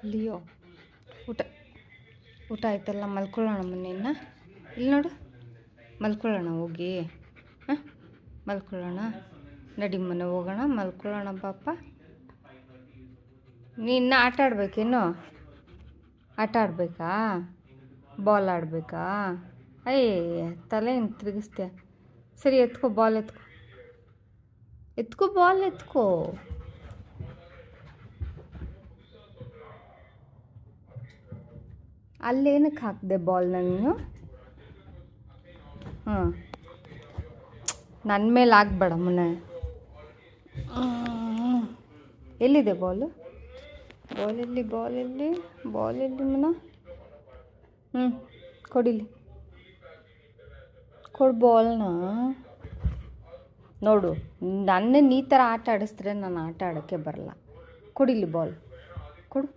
Leo ಊಟ ಊಟ ಆಯ್ತಲ್ಲ, ಮಲ್ಕೊಳ್ಳೋಣ ಮೊನ್ನೆನ್ನ. ಇಲ್ಲಿ ನೋಡು, ಮಲ್ಕೊಳ್ಳೋಣ ಹೋಗಿ. ಹಾಂ, ಮಲ್ಕೊಳ್ಳೋಣ. ನಡಿ ಮನೆ ಹೋಗೋಣ, ಮಲ್ಕೊಳ್ಳೋಣ ಪಾಪ. ನೀನು ಆಟ ಆಡಬೇಕೇನು? ಆಟ ಆಡಬೇಕಾ? ಬಾಲ್ ಆಡಬೇಕಾ? ಅಯ್ಯ, ತಲೆ ತಿರುಗಿಸ್ತೀಯ. ಸರಿ, ಎತ್ಕೋ ಬಾಲ್, ಎತ್ಕೋ ಬಾಲ್ ಎತ್ಕೋ. ಅಲ್ಲೇನಕ್ಕೆ ಹಾಕಿದೆ ಬಾಲ್ನ ನೀನು? ಹಾಂ, ನನ್ನ ಮೇಲೆ ಆಗಬೇಡ ಮೊನ್ನೆ. ಎಲ್ಲಿದೆ ಬಾಲು? ಬಾಲೆಲ್ಲಿ ಮನ? ಕೊಡಿಲಿ, ಕೊಡು ಬಾಲ್ನ. ನೋಡು, ನನ್ನನ್ನು ಈ ಥರ ಆಟ ಆಡಿಸಿದ್ರೆ ನಾನು ಆಟ ಆಡೋಕ್ಕೆ ಬರಲ್ಲ. ಕೊಡಿಲಿ ಬಾಲ್, ಕೊಡು.